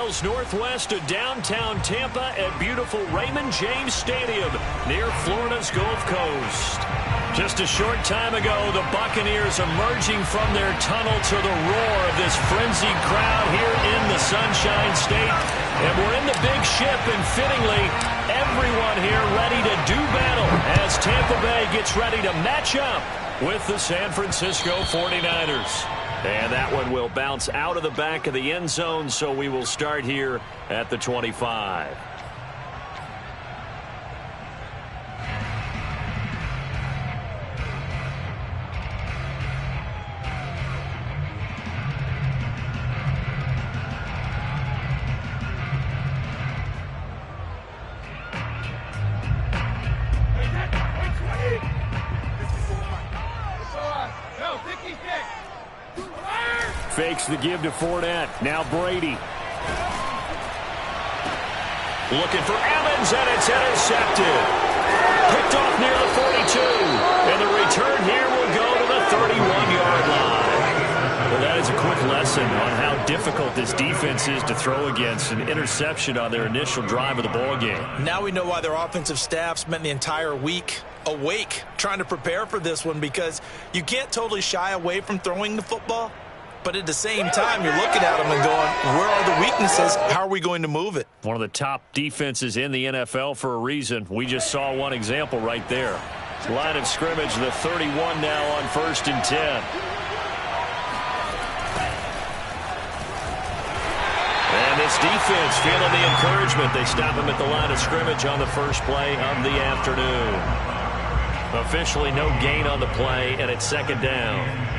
miles northwest of downtown Tampa at beautiful Raymond James Stadium near Florida's Gulf Coast. Just a short time ago, the Buccaneers emerging from their tunnel to the roar of this frenzied crowd here in the Sunshine State. And we're in the big ship, and fittingly, everyone here ready to do battle as Tampa Bay gets ready to match up with the San Francisco 49ers. And that one will bounce out of the back of the end zone, so we will start here at the 25. Fakes the give to Fournette. Now Brady. Looking for Evans, and it's intercepted. Picked off near the 42. And the return here will go to the 31-yard line. Well, that is a quick lesson on how difficult this defense is to throw against. An interception on their initial drive of the ballgame. Now we know why their offensive staff spent the entire week awake trying to prepare for this one, because you can't totally shy away from throwing the football. But at the same time, you're looking at them and going, where are the weaknesses? How are we going to move it? One of the top defenses in the NFL for a reason. We just saw one example right there. Line of scrimmage, the 31 now on 1st and 10. And this defense feeling the encouragement. They stop him at the line of scrimmage on the first play of the afternoon. Officially no gain on the play, and it's 2nd down.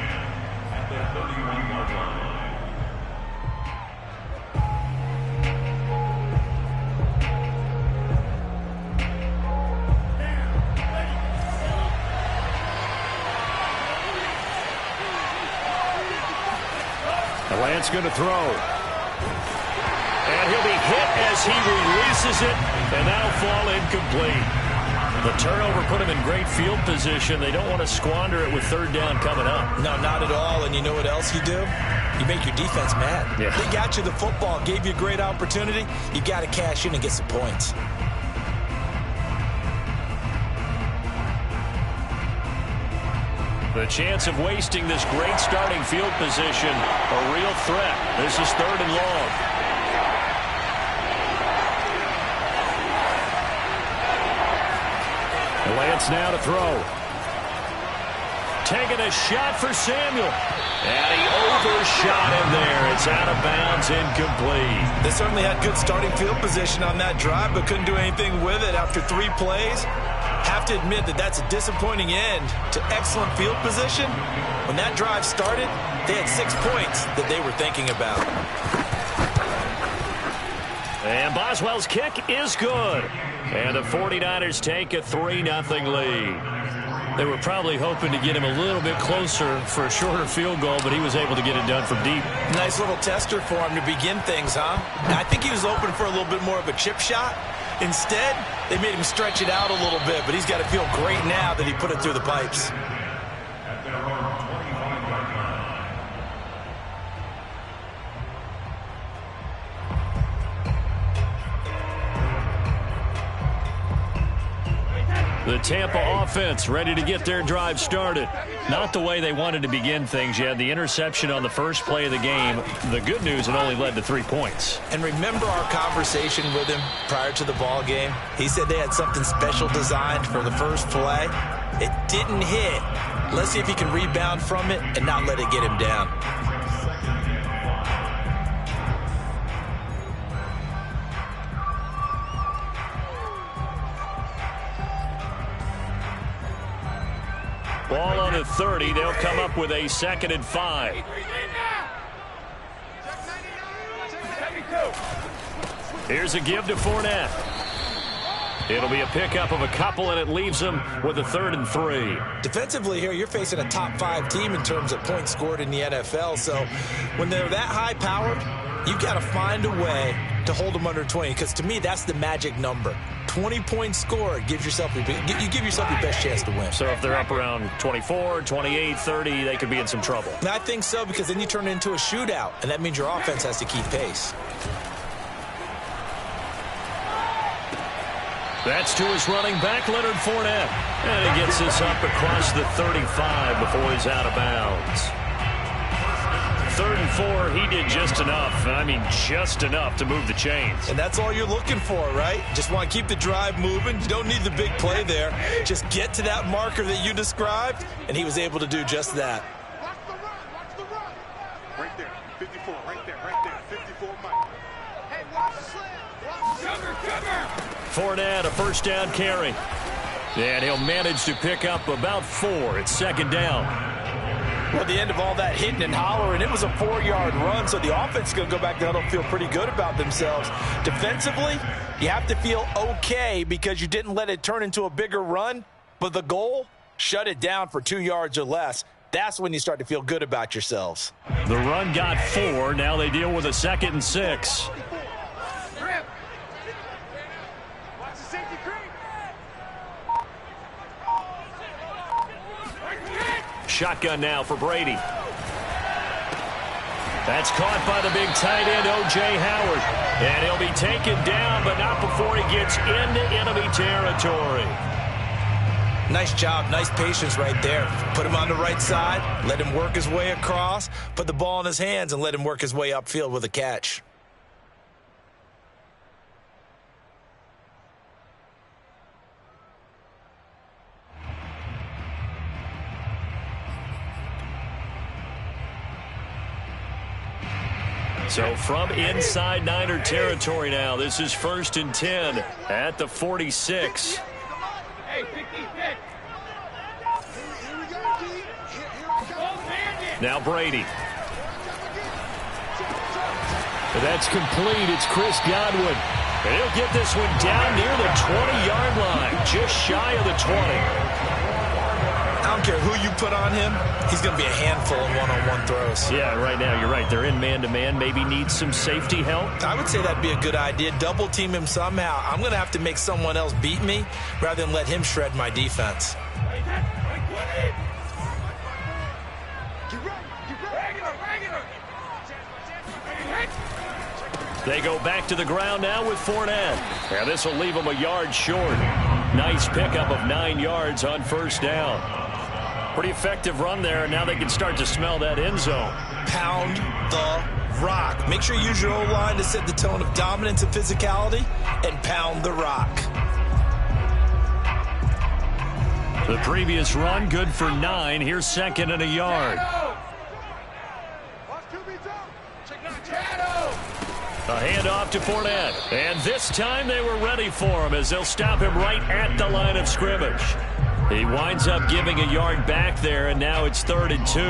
Lance going to throw. And he'll be hit as he releases it, and that'll fall incomplete. The turnover put him in great field position. They don't want to squander it with 3rd down coming up. No, not at all. And you know what else you do? You make your defense mad. Yeah. They got you the football, gave you a great opportunity. You got to cash in and get some points. The chance of wasting this great starting field position, a real threat. This is 3rd and long. Lance now to throw. Taking a shot for Samuel. And he overshot him there. It's out of bounds, incomplete. They certainly had good starting field position on that drive, but couldn't do anything with it after 3 plays. Have to admit that that's a disappointing end to excellent field position. When that drive started, they had 6 points that they were thinking about. And Boswell's kick is good. And the 49ers take a 3-0 lead. They were probably hoping to get him a little bit closer for a shorter field goal, but he was able to get it done from deep. Nice little tester for him to begin things, huh? I think he was open for a little bit more of a chip shot. Instead, they made him stretch it out a little bit, but he's got to feel great now that he put it through the pipes. The Tampa offense ready to get their drive started. Not the way they wanted to begin things. You had the interception on the first play of the game. The good news, it only led to 3 points. And remember our conversation with him prior to the ball game? He said they had something special designed for the first play. It didn't hit. Let's see if he can rebound from it and not let it get him down. Ball on the 30. They'll come up with a 2nd and 5. Here's a give to Fournette. It'll be a pickup of a couple, and it leaves them with a 3rd and 3. Defensively here, you're facing a top 5 team in terms of points scored in the NFL. So when they're that high-powered, you've got to find a way to hold them under 20, because to me, that's the magic number. 20 points scored gives yourself you give yourself your best chance to win. So if they're up around 24, 28, 30, they could be in some trouble. And I think so, because then you turn it into a shootout, and that means your offense has to keep pace. That's to his running back, Leonard Fournette. And he gets this up across the 35 before he's out of bounds. 3rd and 4, he did just enough. I mean, just enough to move the chains. And that's all you're looking for, right? Just want to keep the drive moving. You don't need the big play there. Just get to that marker that you described, and he was able to do just that. Watch the run, watch the run. Right there, 54, right there, 54, Mike. Hey, watch the slant. Fournette, a first down carry. And he'll manage to pick up about 4. It's 2nd down. Well, at the end of all that hitting and hollering, it was a 4-yard run, so the offense is going to go back there and feel pretty good about themselves. Defensively, you have to feel okay because you didn't let it turn into a bigger run, but the goal, shut it down for 2 yards or less. That's when you start to feel good about yourselves. The run got 4. Now they deal with a 2nd and 6. Shotgun now for Brady. That's caught by the big tight end, O.J. Howard. And he'll be taken down, but not before he gets into enemy territory. Nice job, nice patience right there. Put him on the right side, let him work his way across, put the ball in his hands, and let him work his way upfield with a catch. So from inside Niner territory now, this is 1st and 10 at the 46. Now Brady. That's complete. It's Chris Godwin. And he'll get this one down near the 20-yard line, just shy of the 20. I don't care who you put on him, he's going to be a handful in one-on-one throws. Yeah, right now, you're right. They're in man-to-man. Maybe needs some safety help. I would say that'd be a good idea. Double team him somehow. I'm going to have to make someone else beat me rather than let him shred my defense. They go back to the ground now with Fournette. And this will leave him a yard short. Nice pickup of 9 yards on 1st down. Pretty effective run there, and now they can start to smell that end zone. Pound the rock. Make sure you use your O-line to set the tone of dominance and physicality, and pound the rock. The previous run, good for 9. Here's 2nd and a yard. A handoff to Fournette. And this time they were ready for him as they'll stop him right at the line of scrimmage. He winds up giving a yard back there, and now it's 3rd and 2.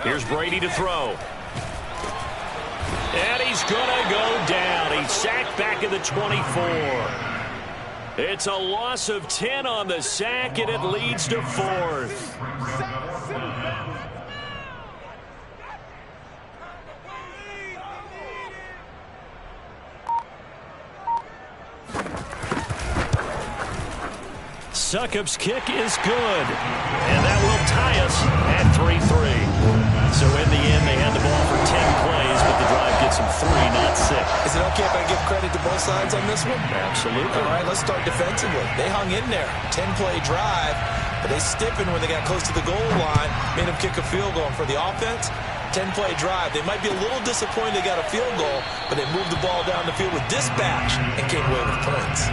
Here's Brady to throw. And he's going to go down. He's sacked back at the 24. It's a loss of 10 on the sack, and it leads to 4th. Succop's kick is good. And that will tie us at 3-3. So in the end, they had the ball for 10 plays, but the drive gets them 3, not 6. Is it okay if I give credit to both sides on this one? Absolutely. All right, let's start defensively. They hung in there. 10-play drive, but they stiffened when they got close to the goal line, made them kick a field goal. And for the offense, 10-play drive. They might be a little disappointed they got a field goal, but they moved the ball down the field with dispatch and came away with points.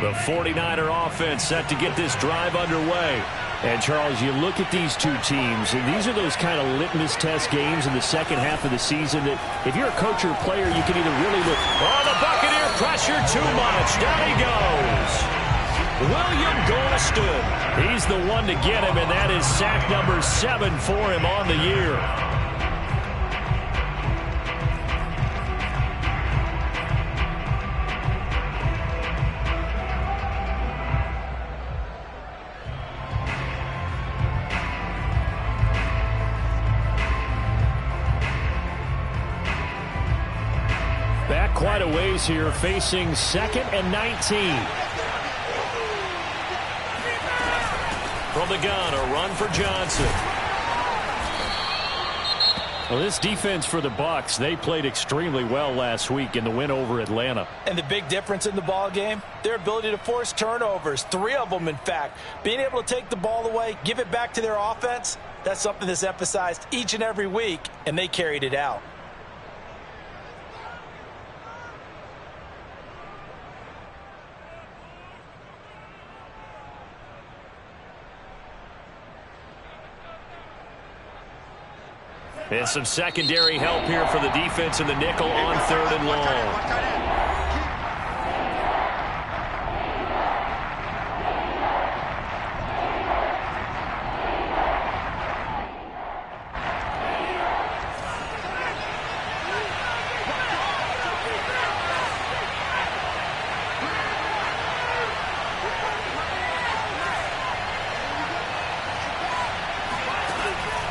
The 49er offense set to get this drive underway. And, Charles, you look at these two teams, and these are those kind of litmus test games in the second half of the season that if you're a coach or a player, you can either really look, oh, the Buccaneer pressure too much. Down he goes. William Golston. He's the one to get him, and that is sack number 7 for him on the year. Back quite a ways here, facing 2nd and 19. From the gun, a run for Johnson. Well, this defense for the Bucs, they played extremely well last week in the win over Atlanta. And the big difference in the ball game, their ability to force turnovers, 3 of them, in fact. Being able to take the ball away, give it back to their offense, that's something that's emphasized each and every week, and they carried it out. And some secondary help here for the defense in the nickel on 3rd and long.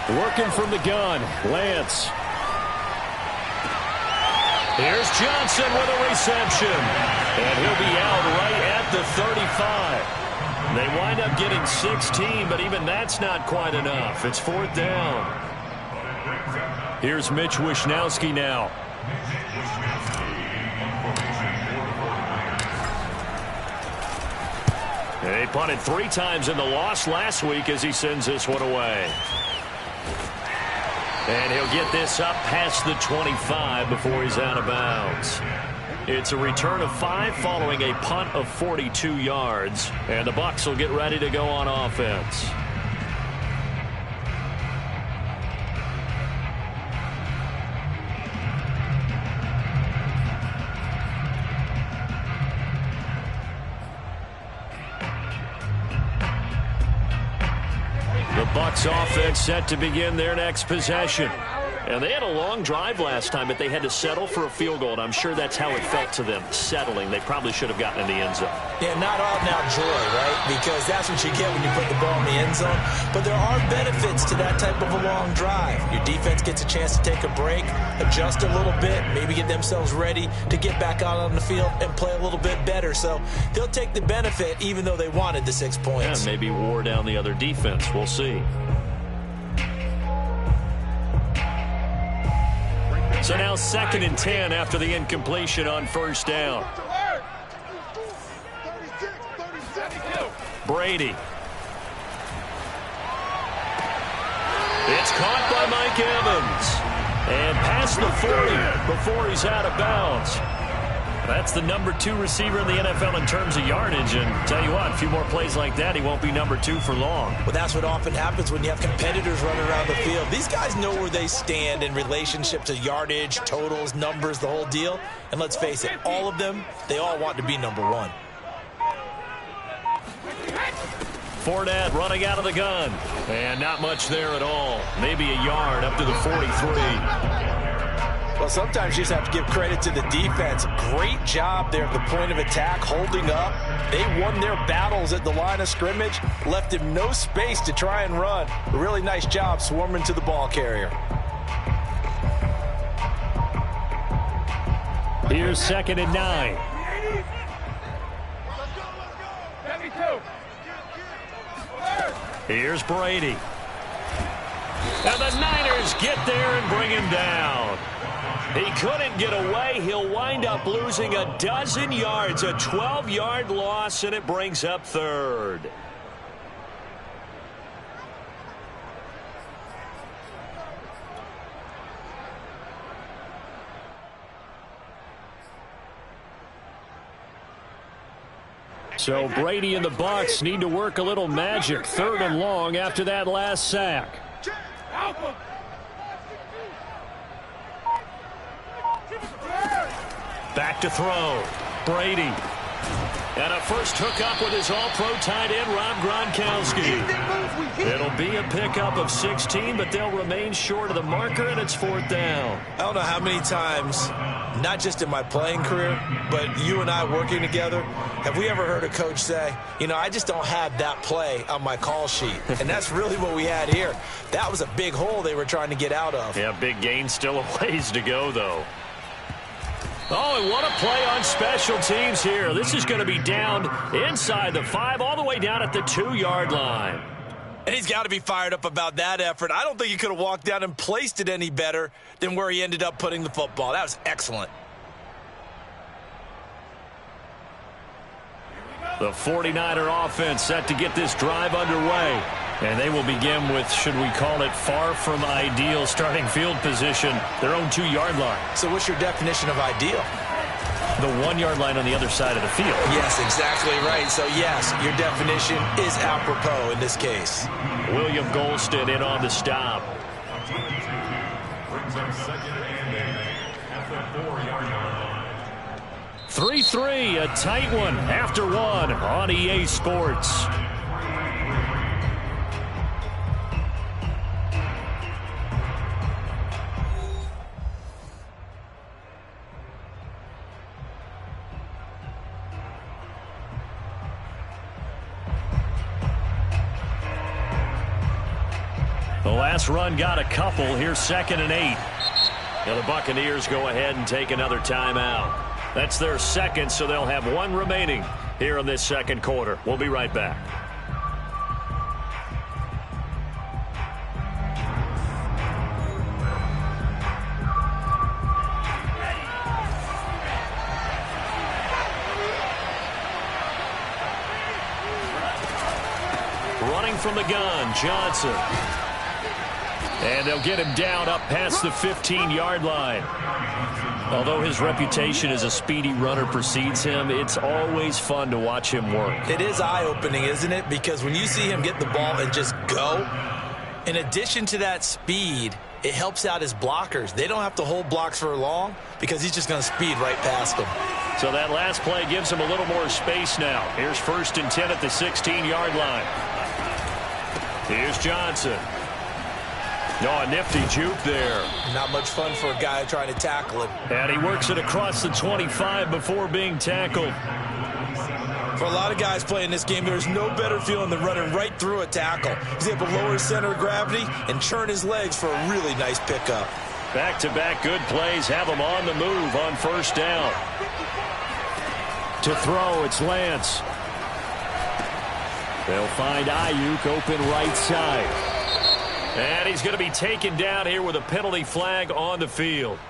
Working from the gun, Lance. Here's Johnson with a reception. And he'll be out right at the 35. They wind up getting 16, but even that's not quite enough. It's 4th down. Here's Mitch Wishnowski now. They punted 3 times in the loss last week as he sends this one away. And he'll get this up past the 25 before he's out of bounds. It's a return of 5 following a punt of 42 yards. And the Bucs will get ready to go on offense. The Bucs offense set to begin their next possession. And they had a long drive last time, but they had to settle for a field goal, and I'm sure that's how it felt to them, settling. They probably should have gotten in the end zone. Yeah, not all now joy, right? Because that's what you get when you put the ball in the end zone. But there are benefits to that type of a long drive. Your defense gets a chance to take a break, adjust a little bit, maybe get themselves ready to get back out on the field and play a little bit better. So they'll take the benefit even though they wanted the 6 points. Yeah, maybe wore down the other defense. We'll see. So now 2nd and 10 after the incompletion on 1st down. Brady. It's caught by Mike Evans. And past the 40 before he's out of bounds. That's the number 2 receiver in the NFL in terms of yardage. And tell you what, a few more plays like that, he won't be number 2 for long. Well, that's what often happens when you have competitors running around the field. These guys know where they stand in relationship to yardage, totals, numbers, the whole deal. And let's face it, all of them, they all want to be number 1. Fournette running out of the gun. And not much there at all. Maybe a yard up to the 43. Well, sometimes you just have to give credit to the defense. Great job there at the point of attack, holding up. They won their battles at the line of scrimmage, left him no space to try and run. A really nice job swarming to the ball carrier. Here's 2nd and 9. Here's Brady. And the Niners get there and bring him down. He couldn't get away. He'll wind up losing a dozen yards, a 12-yard loss, and it brings up 3rd. So Brady and the Bucs need to work a little magic. 3rd and long after that last sack. Back to throw. Brady. And a first hookup with his all-pro tight end, Rob Gronkowski. It'll be a pickup of 16, but they'll remain short of the marker, and it's 4th down. I don't know how many times, not just in my playing career, but you and I working together, have we ever heard a coach say, you know, I just don't have that play on my call sheet. And that's really what we had here. That was a big hole they were trying to get out of. Yeah, big gain, still a ways to go, though. Oh, and what a play on special teams here. This is going to be down inside the 5, all the way down at the 2-yard line. And he's got to be fired up about that effort. I don't think he could have walked down and placed it any better than where he ended up putting the football. That was excellent. The 49er offense set to get this drive underway. And they will begin with, should we call it, far from ideal starting field position, their own 2-yard line. So what's your definition of ideal? The 1-yard line on the other side of the field. Yes, exactly right. So, yes, your definition is apropos in this case. William Golston in on the stop. 3-3, a tight one after one on EA Sports. The last run got a couple. Here's 2nd and 8. Now the Buccaneers go ahead and take another timeout. That's their second, so they'll have one remaining here in this second quarter. We'll be right back. Running from the gun, Johnson. And they'll get him down up past the 15-yard line. Although his reputation as a speedy runner precedes him, it's always fun to watch him work. It is eye-opening, isn't it? Because when you see him get the ball and just go, in addition to that speed, it helps out his blockers. They don't have to hold blocks for long because he's just going to speed right past them. So that last play gives him a little more space now. Here's 1st and 10 at the 16-yard line. Here's Johnson. Oh, a nifty juke there. Not much fun for a guy trying to tackle him. And he works it across the 25 before being tackled. For a lot of guys playing this game, there's no better feeling than running right through a tackle. He's able to lower his center of gravity and churn his legs for a really nice pickup. Back-to-back good plays have him on the move on 1st down. To throw, it's Lance. They'll find Ayuk open right side. And he's going to be taken down here with a penalty flag on the field.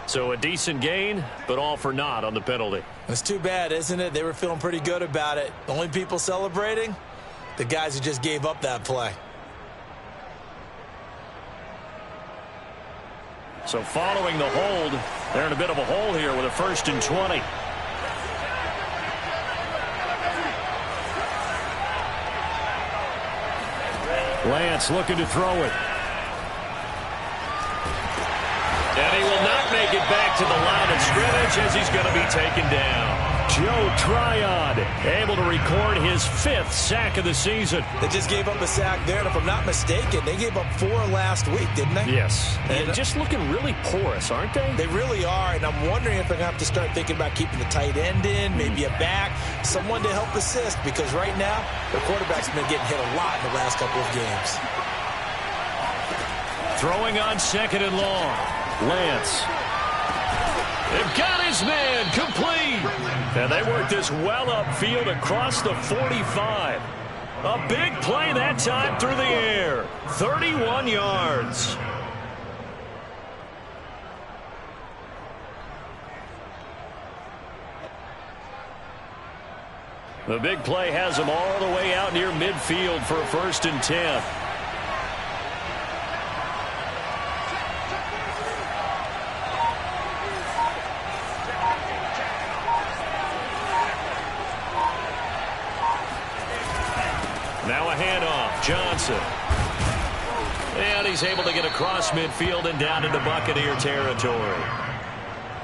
So a decent gain, but all for naught on the penalty. It's too bad, isn't it? They were feeling pretty good about it. The only people celebrating, the guys who just gave up that play. So following the hold, they're in a bit of a hole here with a 1st and 20. Lance looking to throw it. And he will not make it back to the line of scrimmage as he's going to be taken down. Joe Tryon able to record his 5th sack of the season. They just gave up a sack there, and if I'm not mistaken, they gave up 4 last week, didn't they? Yes. And just looking really porous, aren't they? They really are, and I'm wondering if they're going to have to start thinking about keeping the tight end in, maybe a back, someone to help assist, because right now, the quarterback's been getting hit a lot in the last couple of games. Throwing on 2nd and long. Lance. They've got his man complete. And they work this well upfield across the 45. A big play that time through the air. 31 yards. The big play has them all the way out near midfield for a 1st and 10. Now a handoff, Johnson. And he's able to get across midfield and down into Buccaneer territory.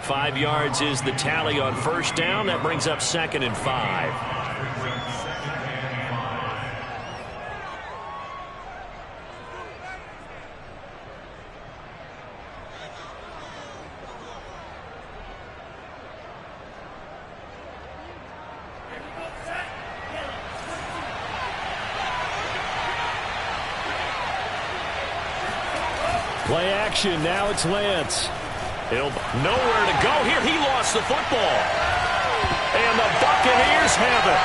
5 yards is the tally on first down. That brings up 2nd and 5. Play action. Now it's Lance. He'll nowhere to go here. He lost the football. And the Buccaneers have it.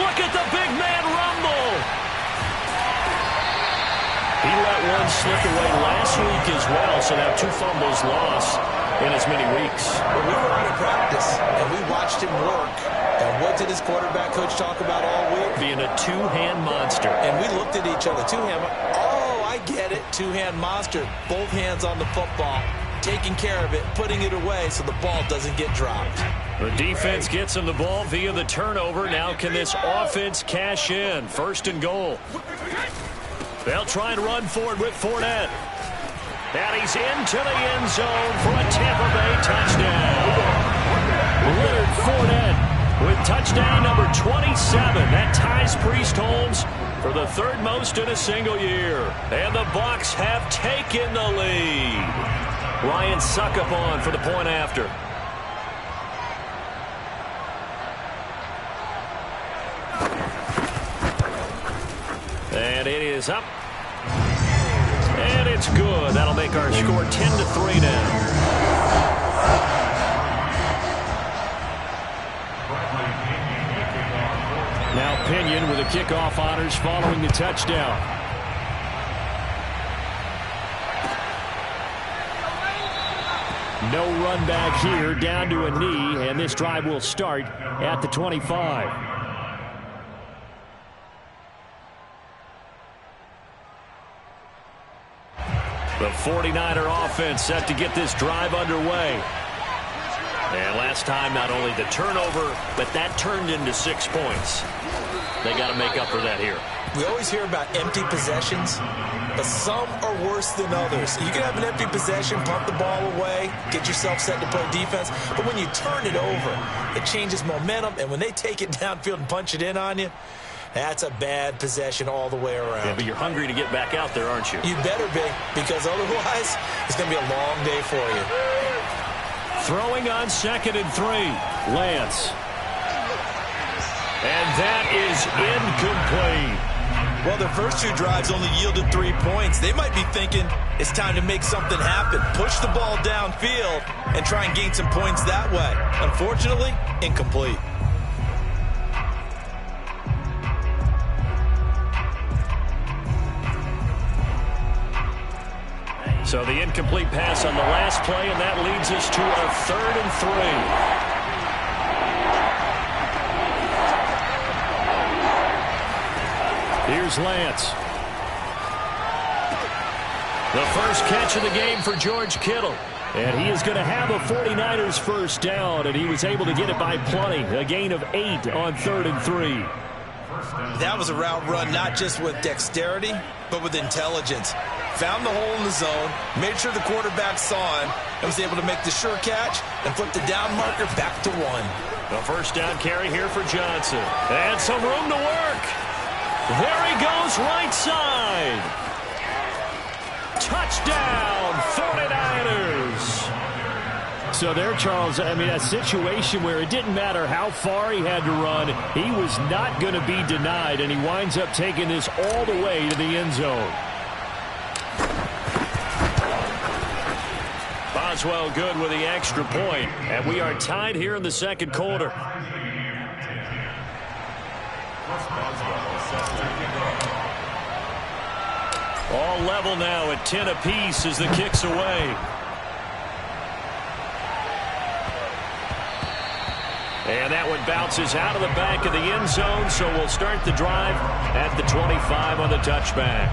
Look at the big man rumble. He let one slip away last week as well, so now 2 fumbles lost in as many weeks. Well, we were out of practice, and we watched him work. And what did his quarterback coach talk about all week? Being a 2-hand monster. And we looked at each other. 2-hand. Oh, I get it. 2-hand monster. Both hands on the football. Taking care of it, putting it away so the ball doesn't get dropped. The defense gets him the ball via the turnover. Now can this offense cash in? 1st and goal. They'll try and run forward with Fournette. And he's into the end zone for a Tampa Bay touchdown. Leonard Fournette with touchdown number 27. That ties Priest Holmes for the 3rd most in a single year. And the Bucs have taken the lead. Ryan Succop for the point after. And it is up. And it's good. That'll make our score 10-3 now. Now Pinion with the kickoff honors following the touchdown. No run back here, down to a knee, and this drive will start at the 25. The 49er offense set to get this drive underway. And last time, not only the turnover, but that turned into 6 points. They got to make up for that here. We always hear about empty possessions, but some are worse than others. You can have an empty possession, pump the ball away, get yourself set to play defense, but when you turn it over, it changes momentum, and when they take it downfield and punch it in on you, that's a bad possession all the way around. Yeah, but you're hungry to get back out there, aren't you? You better be, because otherwise, it's going to be a long day for you. Throwing on 2nd and 3, Lance. And that is incomplete. Well, their first 2 drives only yielded 3 points. They might be thinking it's time to make something happen. Push the ball downfield and try and gain some points that way. Unfortunately, incomplete. So the incomplete pass on the last play, and that leads us to a 3rd and 3. Here's Lance. The first catch of the game for George Kittle. And he is going to have a 49ers first down, and he was able to get it by plenty. A gain of 8 on 3rd and 3. That was a route run not just with dexterity, but with intelligence. Found the hole in the zone, made sure the quarterback saw him, and was able to make the sure catch and flip the down marker back to 1. The first down carry here for Johnson. And some room to work. There he goes, right side. Touchdown, 49ers. So there, Charles, I mean, a situation where it didn't matter how far he had to run. He was not going to be denied, and he winds up taking this all the way to the end zone. Boswell good with the extra point, and we are tied here in the 2nd quarter. All level now at 10 apiece as the kick's away. And that one bounces out of the back of the end zone, so we'll start the drive at the 25 on the touchback.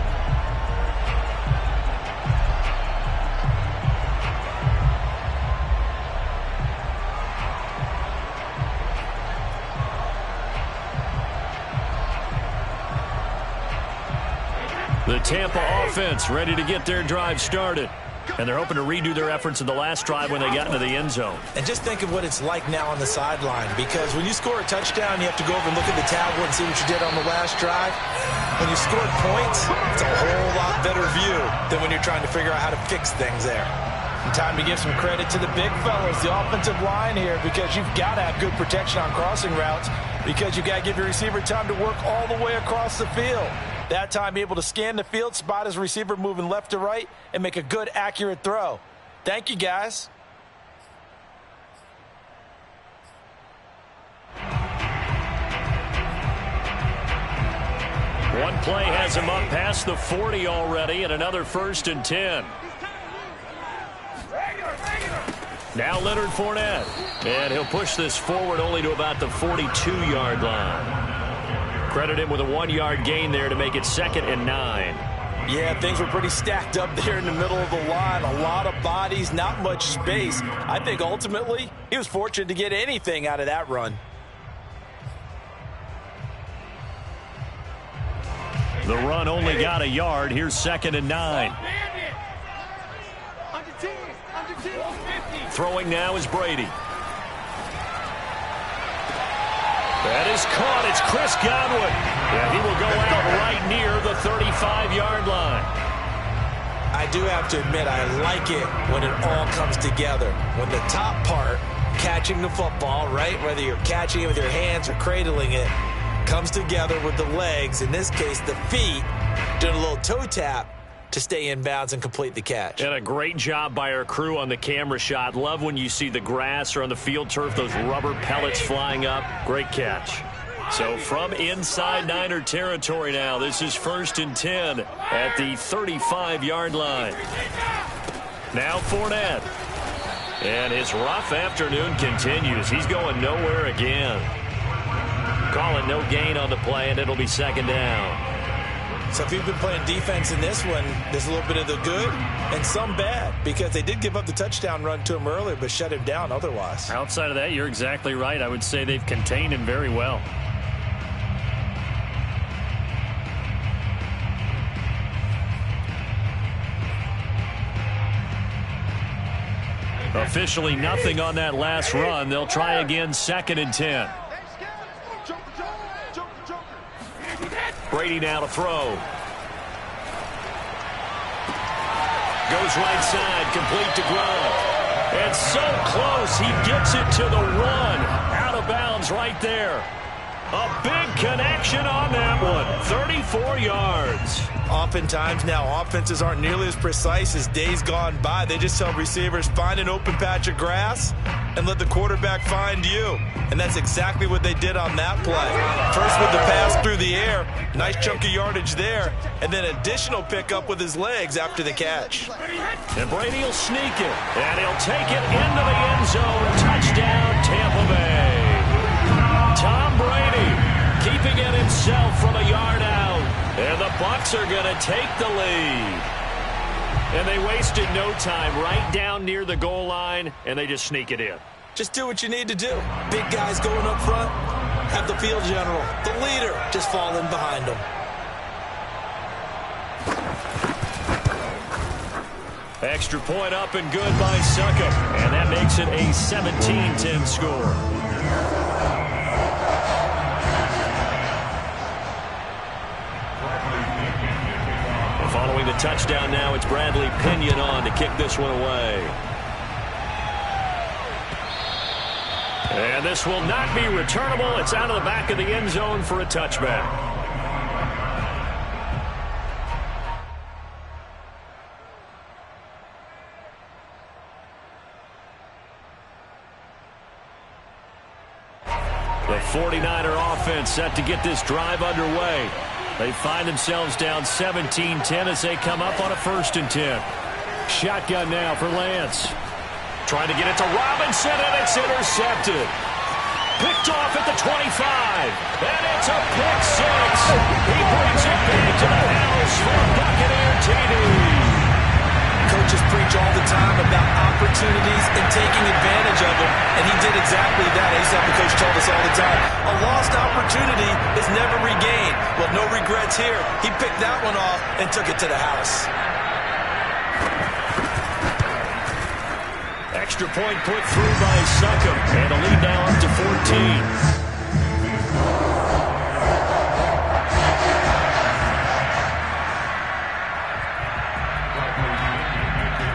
The Tampa offense ready to get their drive started. And they're hoping to redo their efforts in the last drive when they got into the end zone. And just think of what it's like now on the sideline, because when you score a touchdown, you have to go over and look at the tablet and see what you did on the last drive. When you score points, it's a whole lot better view than when you're trying to figure out how to fix things there. And time to give some credit to the big fellas, the offensive line here, because you've got to have good protection on crossing routes, because you've got to give your receiver time to work all the way across the field. That time, able to scan the field, spot his receiver moving left to right, and make a good, accurate throw. Thank you, guys. One play has him up past the 40 already, and another 1st and 10. Now Leonard Fournette, and he'll push this forward only to about the 42-yard line. Credit him with a 1-yard gain there to make it 2nd and 9. Yeah, things were pretty stacked up there in the middle of the line. A lot of bodies, not much space. I think ultimately he was fortunate to get anything out of that run. The run only got a yard. Here's 2nd and 9. Throwing now is Brady. That is caught. It's Chris Godwin. Yeah, he will go out right near the 35-yard line. I do have to admit, I like it when it all comes together. When the top part, catching the football, right, whether you're catching it with your hands or cradling it, comes together with the legs, in this case the feet, doing a little toe tap to stay in bounds and complete the catch. And a great job by our crew on the camera shot. Love when you see the grass or on the field turf, those rubber pellets flying up. Great catch. So from inside Niner territory now, this is 1st and 10 at the 35-yard line. Now Fournette. And his rough afternoon continues. He's going nowhere again. Call it no gain on the play, and it'll be 2nd down. So if you've been playing defense in this one, there's a little bit of the good and some bad, because they did give up the touchdown run to him earlier, but shut him down otherwise. Outside of that, you're exactly right. I would say they've contained him very well. Officially nothing on that last run. They'll try again, 2nd and 10. Brady now to throw. Goes right side, complete to Gronk. And so close, he gets it to the 1. Out of bounds right there. A big connection on that one. 34 yards. Oftentimes now, offenses aren't nearly as precise as days gone by. They just tell receivers, find an open patch of grass and let the quarterback find you. And that's exactly what they did on that play. First with the pass through the air, nice chunk of yardage there, and then additional pickup with his legs after the catch. And Brady will sneak it, and he'll take it into the end zone. Touchdown, Tampa Bay. Tom Brady keeping it himself from a yard out. And the Bucs are going to take the lead. And they wasted no time, right down near the goal line, and they just sneak it in. Just do what you need to do. Big guys going up front, have the field general, the leader, just fall in behind them. Extra point up and good by Succop. And that makes it a 17-10 score. Following the touchdown now, it's Bradley Pinion on to kick this one away. And this will not be returnable. It's out of the back of the end zone for a touchback. The 49er offense set to get this drive underway. They find themselves down 17-10 as they come up on a 1st and 10. Shotgun now for Lance. Trying to get it to Robinson, and it's intercepted. Picked off at the 25. And it's a pick 6. He brings it back to the house for a Buccaneer TD. Coaches preach all the time about opportunities and taking advantage of them, and he did exactly that. I used to have the coach told us all the time, a lost opportunity is never regained. Well, no regrets here. He picked that one off and took it to the house. extra point put through by Succop. And a lead now up to 14.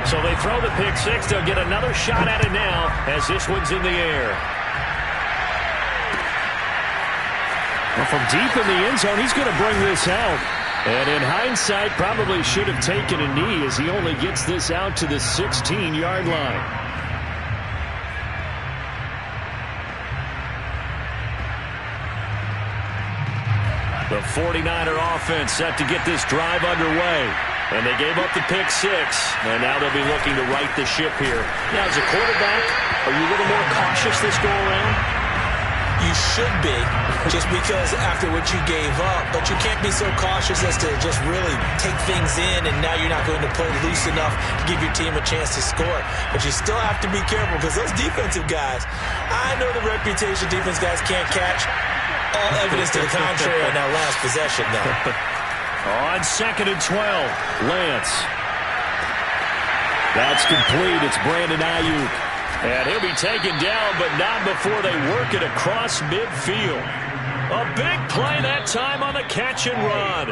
So they throw the pick six. They'll get another shot at it now as this one's in the air. Well, from deep in the end zone, he's going to bring this out. And in hindsight, probably should have taken a knee as he only gets this out to the 16-yard line. The 49er offense set to get this drive underway. And they gave up the pick six, and now they'll be looking to right the ship here. Now, as a quarterback, are you a little more cautious this go-around? You should be, just because after what you gave up. But you can't be so cautious as to just really take things in, and now you're not going to play loose enough to give your team a chance to score. But you still have to be careful, because those defensive guys, I know the reputation defense guys can't catch. All evidence to the contrary on that last possession, though. On 2nd and 12, Lance. That's complete. It's Brandon Ayuk. And he'll be taken down, but not before they work it across midfield. A big play that time on the catch and run.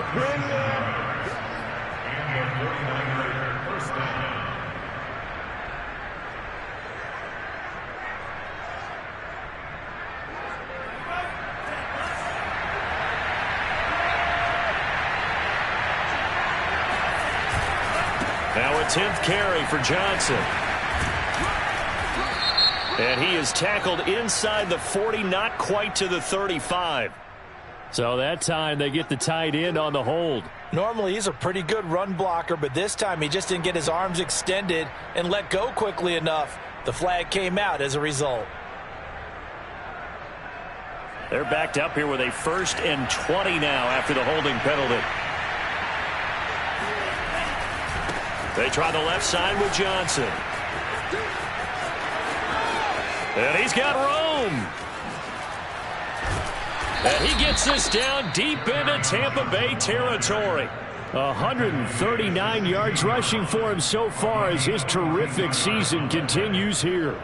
Now a 10th carry for Johnson. And he is tackled inside the 40, not quite to the 35. So that time they get the tight end on the hold. Normally he's a pretty good run blocker, but this time he just didn't get his arms extended and let go quickly enough. The flag came out as a result. They're backed up here with a 1st and 20 now after the holding penalty. They try the left side with Johnson. And he's got room. And he gets this down deep into Tampa Bay territory. 139 yards rushing for him so far as his terrific season continues here.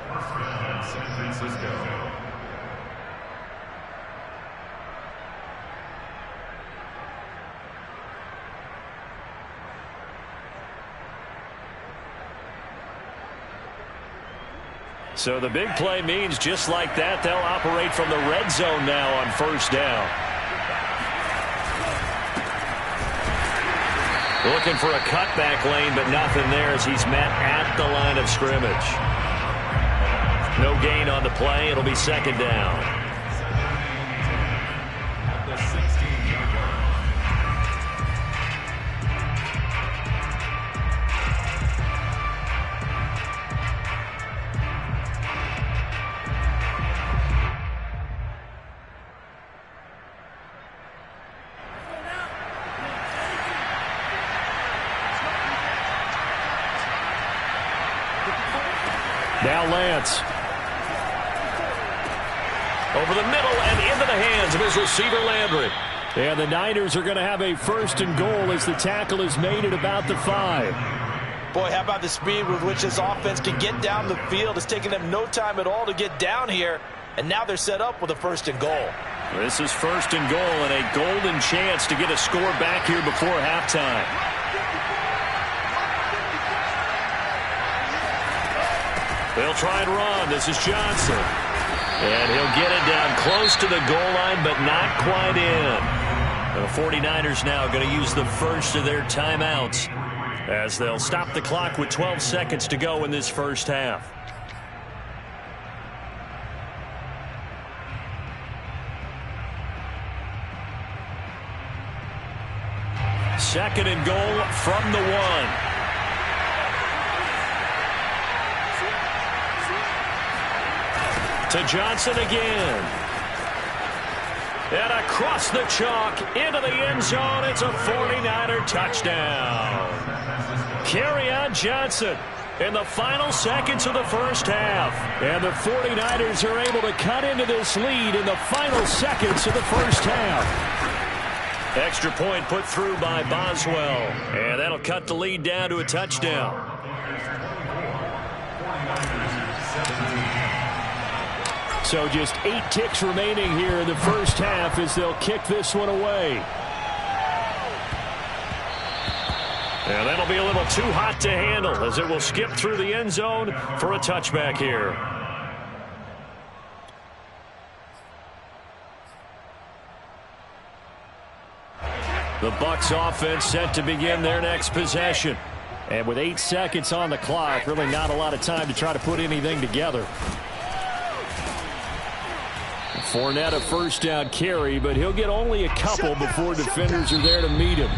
So the big play means just like that, they'll operate from the red zone now on 1st down. Looking for a cutback lane, but nothing there as he's met at the line of scrimmage. No gain on the play. It'll be 2nd down. Now Lance. Over the middle and into the hands of his receiver Landry. And the Niners are going to have a 1st and goal as the tackle is made at about the 5. Boy, how about the speed with which this offense can get down the field. It's taking them no time at all to get down here. And now they're set up with a 1st and goal. This is 1st and goal and a golden chance to get a score back here before halftime. They'll try and run. This is Johnson. And he'll get it down close to the goal line, but not quite in. The 49ers now going to use the first of their timeouts as they'll stop the clock with 12 seconds to go in this first half. Second and goal from the 1. To Johnson again. And across the chalk into the end zone. It's a 49er touchdown. Kerryon Johnson in the final seconds of the first half. And the 49ers are able to cut into this lead in the final seconds of the first half. Extra point put through by Boswell. And that'll cut the lead down to a touchdown. So just 8 ticks remaining here in the first half as they'll kick this one away. And that'll be a little too hot to handle as it will skip through the end zone for a touchback here. The Bucs offense set to begin their next possession. And with 8 seconds on the clock, really not a lot of time to try to put anything together. Fournette a first down carry, but he'll get only a couple before defenders are there to meet him.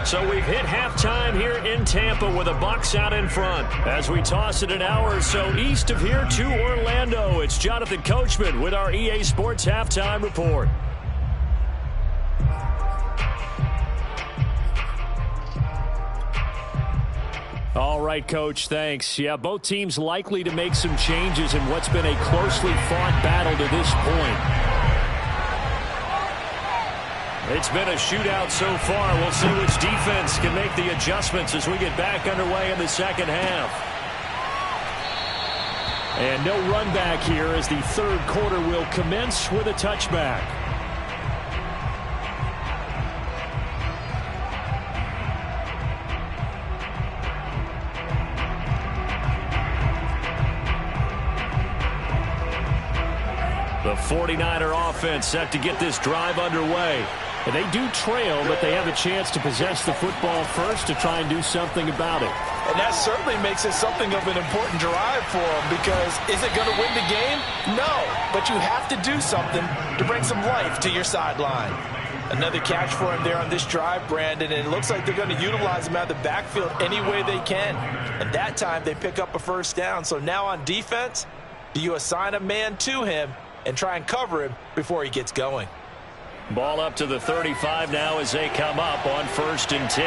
So we've hit halftime here in Tampa with the Bucs out in front. As we toss it an hour or so east of here to Orlando, it's Jonathan Coachman with our EA Sports Halftime Report. All right, Coach, thanks. Yeah, both teams likely to make some changes in what's been a closely fought battle to this point. It's been a shootout so far. We'll see which defense can make the adjustments as we get back underway in the second half. And no run back here as the third quarter will commence with a touchback. The 49er offense set to get this drive underway. And they do trail, but they have a chance to possess the football first to try and do something about it. And that certainly makes it something of an important drive for them, because is it going to win the game? No, but you have to do something to bring some life to your sideline. Another catch for him there on this drive, Brandon, and it looks like they're going to utilize him out of the backfield any way they can. And that time they pick up a first down. So now on defense, do you assign a man to him and try and cover him before he gets going? Ball up to the 35 now as they come up on 1st and 10.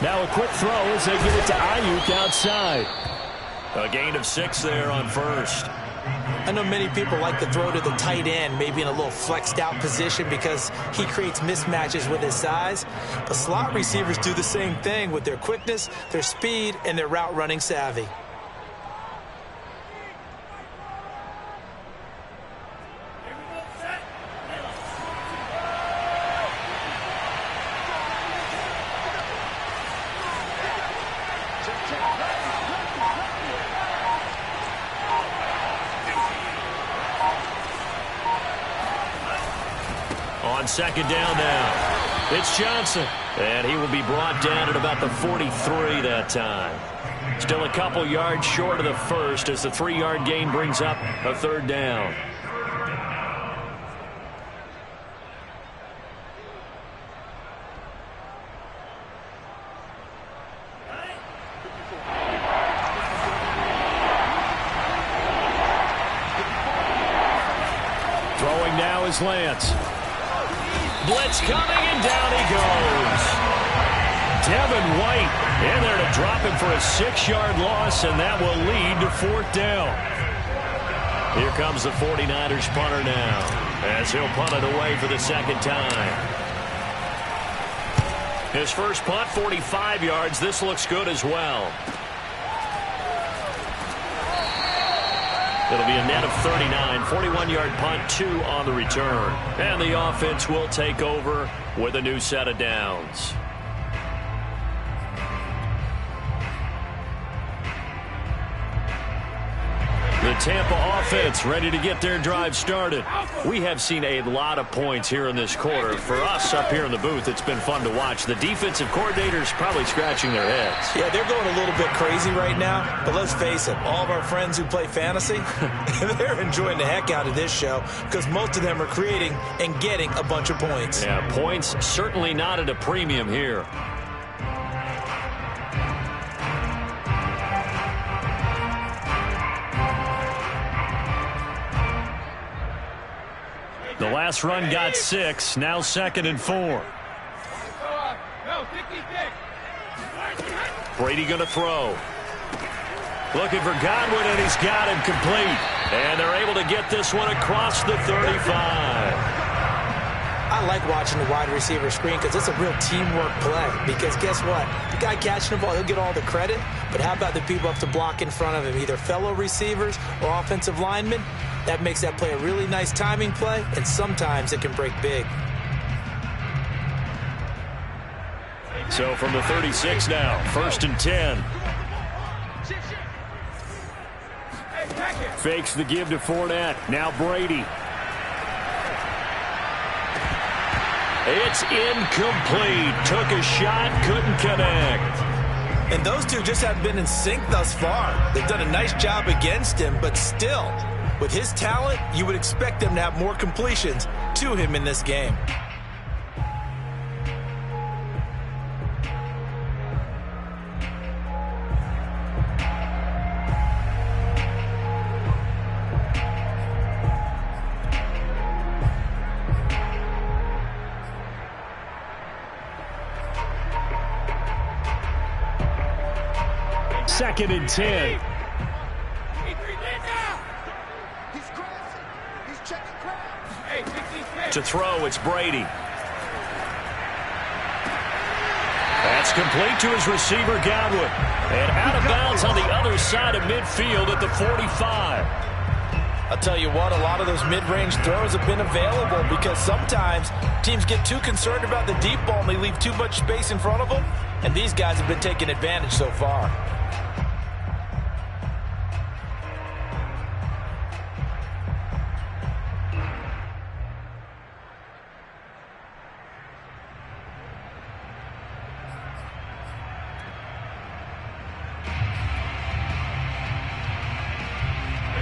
Now a quick throw as they get it to Ayuk outside. A gain of 6 there on first. I know many people like to throw to the tight end, maybe in a little flexed out position because he creates mismatches with his size. But slot receivers do the same thing with their quickness, their speed, and their route running savvy. On second down now, it's Johnson. And he will be brought down at about the 43 that time. Still a couple yards short of the first as the 3-yard gain brings up a 3rd down. Throwing now is Lance. Blitz coming, and down he goes. Devin White in there to drop him for a 6-yard loss, and that will lead to 4th down. Here comes the 49ers punter now as he'll punt it away for the 2nd time. His first punt, 45 yards. This looks good as well. It'll be a net of 39, 41-yard punt, 2 on the return. And the offense will take over with a new set of downs. The Tampa offense ready to get their drive started. We have seen a lot of points here in this quarter. For us up here in the booth, it's been fun to watch. The defensive coordinators probably scratching their heads. Yeah, they're going a little bit crazy right now. But let's face it, all of our friends who play fantasy, they're enjoying the heck out of this show because most of them are creating and getting a bunch of points. Yeah, points certainly not at a premium here. The last run got 6, now 2nd and 4. Brady going to throw. Looking for Godwin, and he's got him complete. And they're able to get this one across the 35. I like watching the wide receiver screen because it's a real teamwork play. Because guess what? The guy catching the ball, he'll get all the credit. But how about the people up to block in front of him, either fellow receivers or offensive linemen? That makes that play a really nice timing play, and sometimes it can break big. So from the 36 now, 1st and 10. Fakes the give to Fournette. Now Brady. It's incomplete. Took a shot, couldn't connect. And those two just haven't been in sync thus far. They've done a nice job against him, but still, with his talent, you would expect them to have more completions to him in this game. Second and 10. To throw, it's Brady. That's complete to his receiver, Godwin. And out of bounds on the other side of midfield at the 45. I'll tell you what, a lot of those mid-range throws have been available because sometimes teams get too concerned about the deep ball and they leave too much space in front of them. And these guys have been taking advantage so far.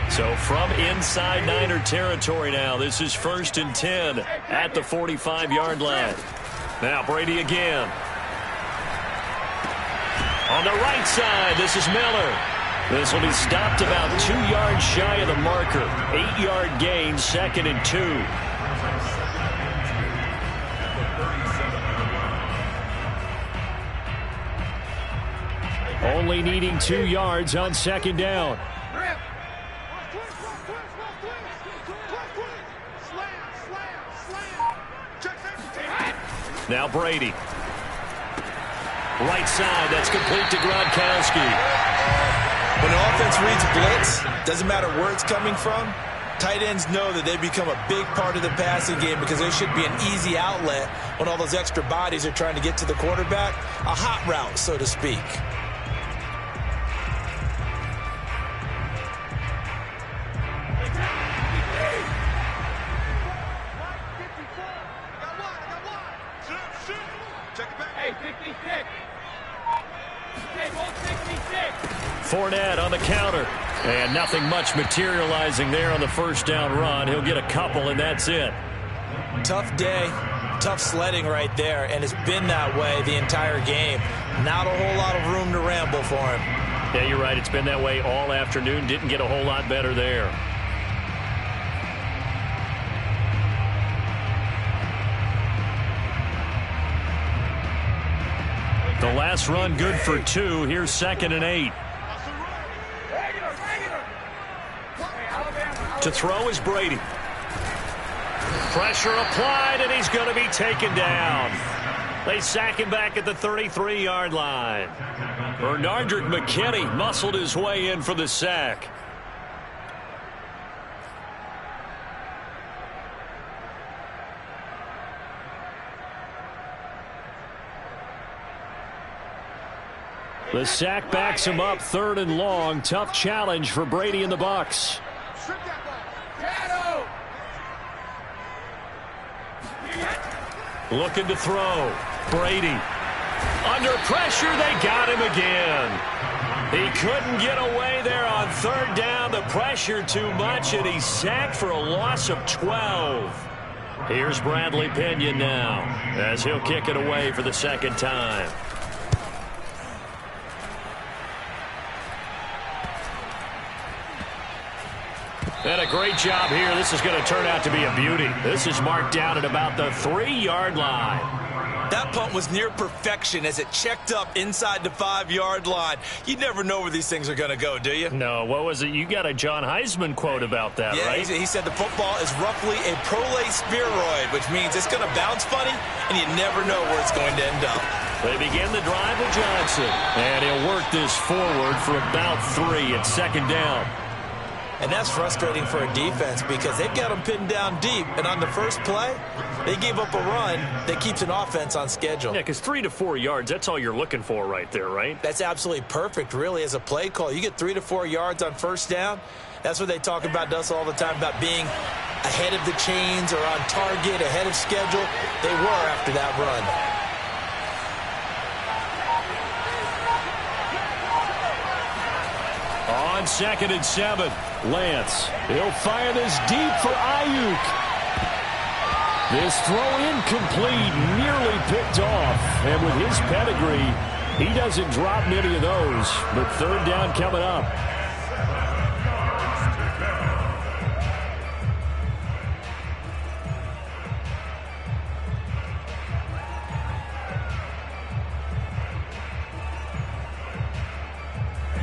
So from inside Niner territory now, this is 1st and 10 at the 45-yard line. Now Brady again. On the right side, this is Miller. This will be stopped about 2 yards shy of the marker. 8-yard gain, 2nd and 2. Only needing 2 yards on 2nd down. Now Brady. Right side, that's complete to Gronkowski. When an offense reads blitz, doesn't matter where it's coming from, tight ends know that they become a big part of the passing game because there should be an easy outlet when all those extra bodies are trying to get to the quarterback. A hot route, so to speak. Fournette on the counter. And nothing much materializing there on the 1st down run. He'll get a couple, and that's it. Tough day, tough sledding right there, and it's been that way the entire game. Not a whole lot of room to ramble for him. Yeah, you're right. It's been that way all afternoon. Didn't get a whole lot better there. The last run good for 2. Here's 2nd and 8. To throw is Brady. Pressure applied, and he's going to be taken down. They sack him back at the 33-yard line. Bernardrick McKinney muscled his way in for the sack. The sack backs him up, 3rd and long. Tough challenge for Brady and the Bucs. Looking to throw. Brady. Under pressure, they got him again. He couldn't get away there on 3rd down. The pressure too much, and he's sacked for a loss of 12. Here's Bradley Pinion now, as he'll kick it away for the 2nd time. And a great job here. This is going to turn out to be a beauty. This is marked down at about the 3-yard line. That punt was near perfection as it checked up inside the 5-yard line. You never know where these things are going to go, do you? No, what was it? You got a John Heisman quote about that, right? Yeah, he said the football is roughly a prolate spheroid, which means it's going to bounce funny, and you never know where it's going to end up. They begin the drive with Johnson, and he'll work this forward for about 3 at 2nd down. And that's frustrating for a defense because they've got them pinned down deep, and on the first play, they gave up a run that keeps an offense on schedule. Yeah, because 3 to 4 yards, that's all you're looking for right there, right? That's absolutely perfect, really, as a play call. You get 3 to 4 yards on first down. That's what they talk about to us all the time, about being ahead of the chains or on target, ahead of schedule. They were after that run. On 2nd and 7, Lance. He'll fire this deep for Ayuk. This throw incomplete, nearly picked off. And with his pedigree, he doesn't drop many of those. But 3rd down coming up.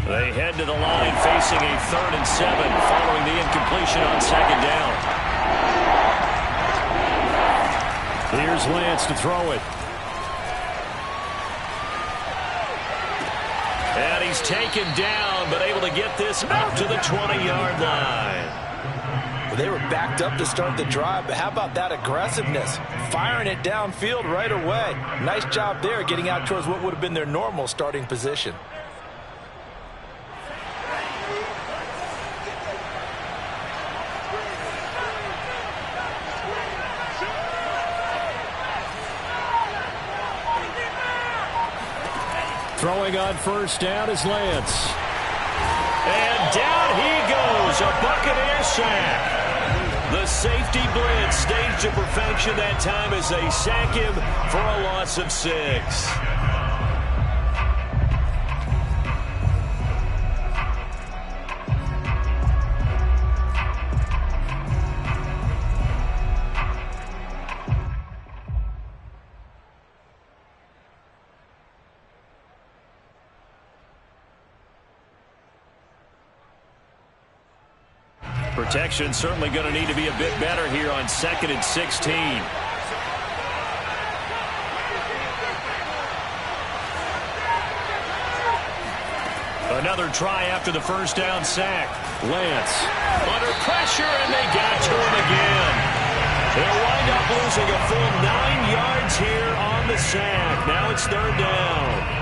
They head to the line facing a 3rd and 7 following the incompletion on 2nd down. Here's Lance to throw it. And he's taken down, but able to get this out to the 20-yard line. Well, they were backed up to start the drive, but how about that aggressiveness? Firing it downfield right away. Nice job there getting out towards what would have been their normal starting position. Throwing on 1st down is Lance. And down he goes, a Buccaneer sack. The safety blitz staged to perfection that time as they sack him for a loss of 6. Protection certainly going to need to be a bit better here on 2nd and 16. Another try after the 1st down sack. Lance under pressure, and they got to him again. They'll wind up losing a full 9 yards here on the sack. Now it's 3rd down.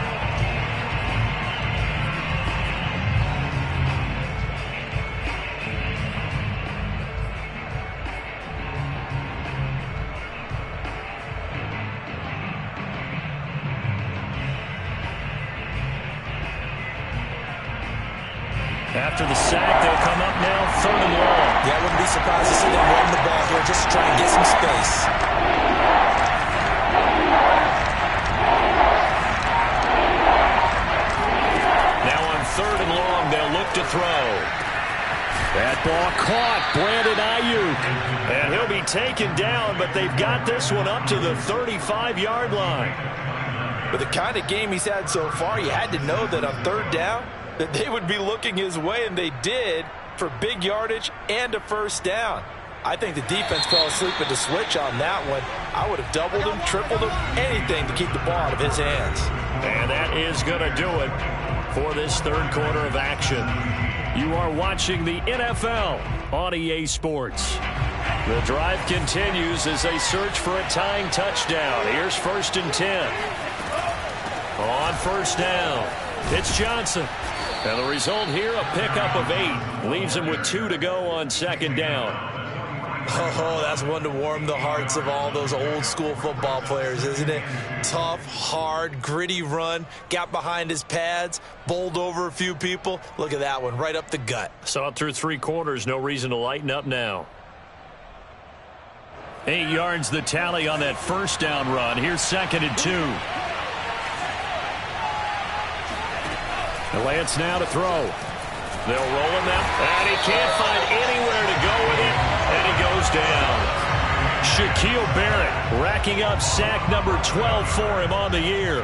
After the sack, they'll come up now 3rd and long. Yeah, I wouldn't be surprised to see them run the ball here just to try and get some space. Now on 3rd and long, they'll look to throw. That ball caught, Brandon Ayuk. And he'll be taken down, but they've got this one up to the 35-yard line. With the kind of game he's had so far, you had to know that on 3rd down, that they would be looking his way, and they did, for big yardage and a 1st down. I think the defense fell asleep at the switch on that one. I would have doubled him, tripled him, anything to keep the ball out of his hands. And that is going to do it for this 3rd quarter of action. You are watching the NFL on EA Sports. The drive continues as they search for a tying touchdown. Here's 1st and 10. On 1st down, it's Johnson. And the result here, a pickup of 8. Leaves him with 2 to go on 2nd down. Oh, that's one to warm the hearts of all those old school football players, isn't it? Tough, hard, gritty run. Got behind his pads, bowled over a few people. Look at that one, right up the gut. Saw it through 3 quarters. No reason to lighten up now. 8 yards the tally on that 1st down run. Here's 2nd and 2. Lance now to throw. They'll roll him out, and he can't find anywhere to go with it, and he goes down. Shaquille Barrett racking up sack number 12 for him on the year.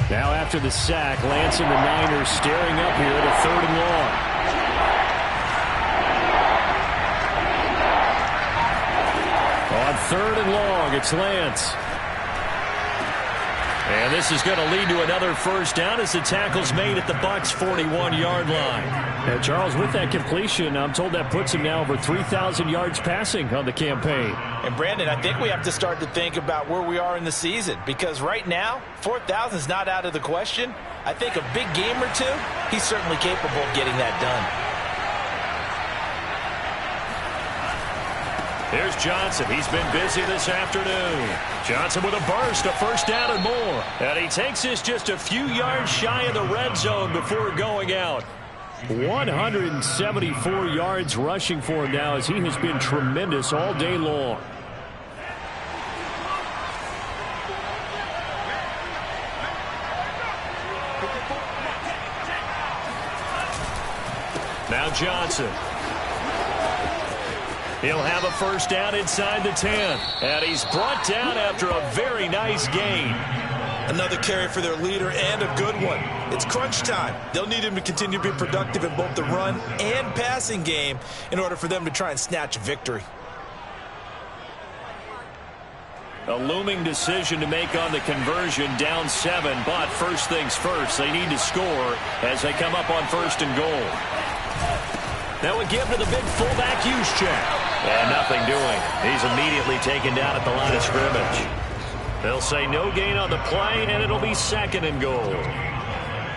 Now after the sack, Lance and the Niners staring up here at a 3rd and long. On 3rd and long, it's Lance. And this is going to lead to another first down as the tackle's made at the Bucs 41-yard line. And Charles, with that completion, I'm told that puts him now over 3,000 yards passing on the campaign. And Brandon, I think we have to start to think about where we are in the season, because right now 4,000 is not out of the question. I think a big game or two, he's certainly capable of getting that done. Here's Johnson. He's been busy this afternoon. Johnson with a burst, a first down and more. And he takes this just a few yards shy of the red zone before going out. 174 yards rushing for him now as he has been tremendous all day long. Now Johnson. He'll have a first down inside the 10. And he's brought down after a very nice gain. Another carry for their leader, and a good one. It's crunch time. They'll need him to continue to be productive in both the run and passing game in order for them to try and snatch a victory. A looming decision to make on the conversion, down 7. But first things first, they need to score as they come up on 1st and goal. That would give to the big fullback Juszczyk. And nothing doing. He's immediately taken down at the line of scrimmage. They'll say no gain on the play, and it'll be 2nd and goal.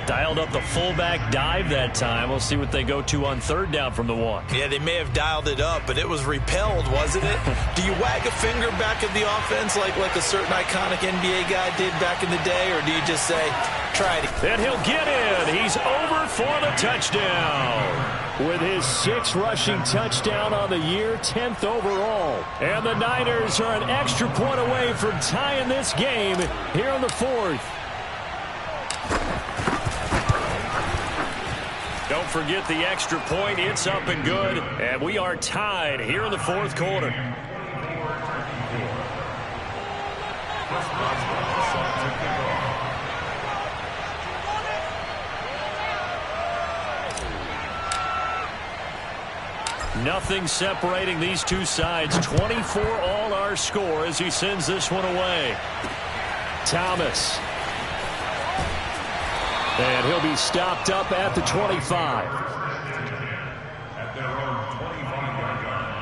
Dialed up the fullback dive that time. We'll see what they go to on 3rd down from the 1. Yeah, they may have dialed it up, but it was repelled, wasn't it? Do you wag a finger back at the offense like a certain iconic NBA guy did back in the day, or do you just say, try it? And he'll get in. He's over for the touchdown. With his 6th rushing touchdown on the year, 10th overall. And the Niners are an extra point away from tying this game here in the 4th. Don't forget the extra point. It's up and good. And we are tied here in the 4th quarter. Nothing separating these two sides. 24 all our score as he sends this one away. Thomas. And he'll be stopped up at the 25. At their own 25-yard line.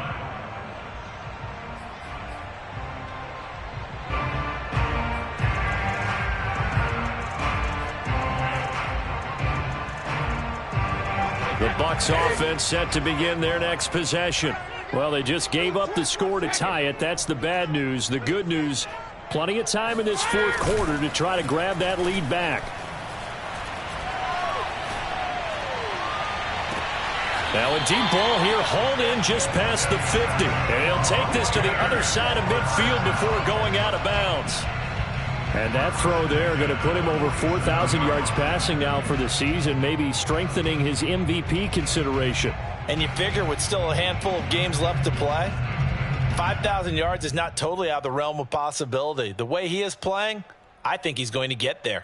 The Bucs offense set to begin their next possession. Well, they just gave up the score to tie it. That's the bad news. The good news, plenty of time in this 4th quarter to try to grab that lead back. Now a deep ball here, hauled in just past the 50. And he'll take this to the other side of midfield before going out of bounds. And that throw there going to put him over 4,000 yards passing now for the season, maybe strengthening his MVP consideration. And you figure with still a handful of games left to play, 5,000 yards is not totally out of the realm of possibility. The way he is playing, I think he's going to get there.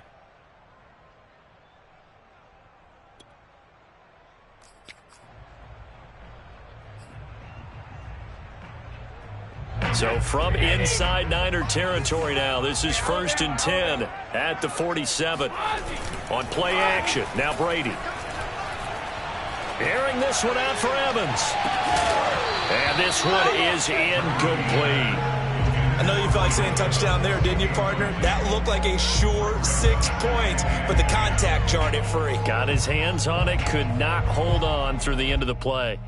So from inside Niner territory now, this is 1st and 10 at the 47. On play action, now Brady. Airing this one out for Evans. And this one is incomplete. I know you felt like saying touchdown there, didn't you, partner? That looked like a sure 6 points, but the contact jarred it free. Got his hands on it, could not hold on through the end of the play.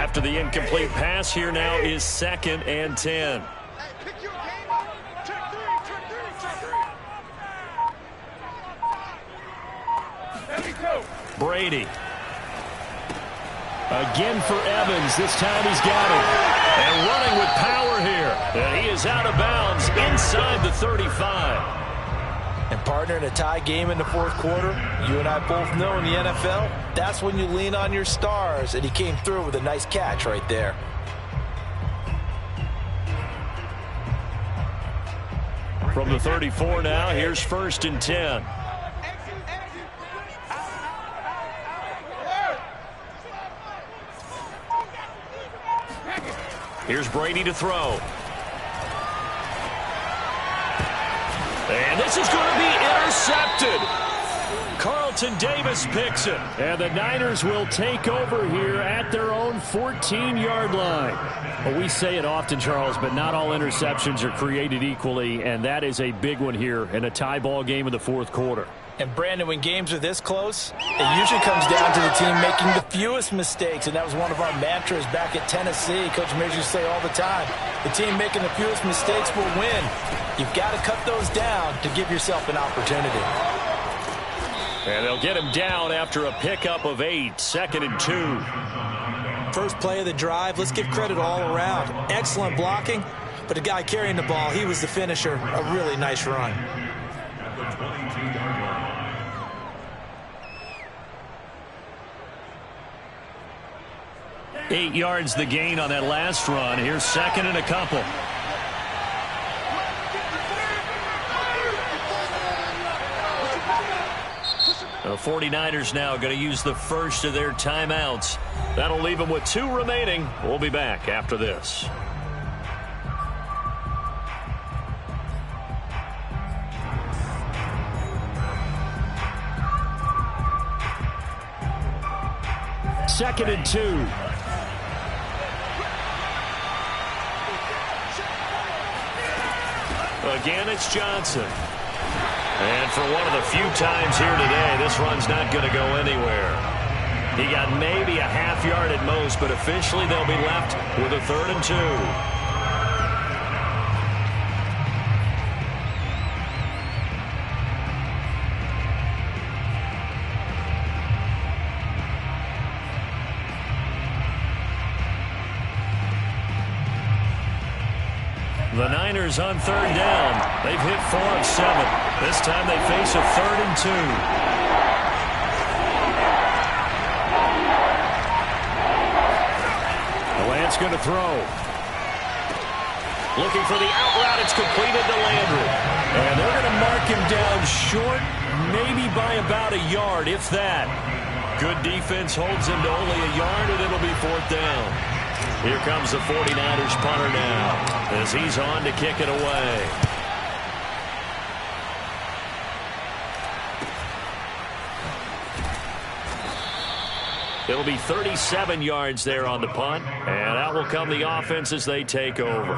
After the incomplete pass, here now is 2nd and 10. Hey, pick your game up. Check three, check three, check three. There we go. Brady. Again for Evans. This time he's got it. And running with power here. And he is out of bounds inside the 35. And partner, in a tie game in the fourth quarter, you and I both know in the NFL, that's when you lean on your stars. And he came through with a nice catch right there. From the 34 now, here's 1st and 10. Here's Brady to throw. And this is going to be intercepted. Carlton Davis picks it. And the Niners will take over here at their own 14-yard line. Well, we say it often, Charles, but not all interceptions are created equally, and that is a big one here in a tie ball game in the fourth quarter. And, Brandon, when games are this close, it usually comes down to the team making the fewest mistakes, and that was one of our mantras back at Tennessee. Coach Mears used to say all the time, the team making the fewest mistakes will win. You've got to cut those down to give yourself an opportunity. And they'll get him down after a pickup of 8, 2nd and 2. First play of the drive, let's give credit all around. Excellent blocking, but the guy carrying the ball, he was the finisher. A really nice run. 8 yards the gain on that last run. Here's 2nd and a couple. The 49ers now going to use the first of their timeouts. That'll leave them with 2 remaining. We'll be back after this. Second and 2. Again, it's Johnson. And for one of the few times here today, this run's not going to go anywhere. He got maybe a half yard at most, but officially they'll be left with a 3rd and 2. The Niners on 3rd down. They've hit 4 of 7. This time they face a 3rd and 2. Lance going to throw. Looking for the out route. It's completed to Landry. And they're going to mark him down short, maybe by about a yard, if that. Good defense holds him to only a yard, and it'll be 4th down. Here comes the 49ers punter now as he's on to kick it away. It'll be 37 yards there on the punt, and out will come the offense as they take over.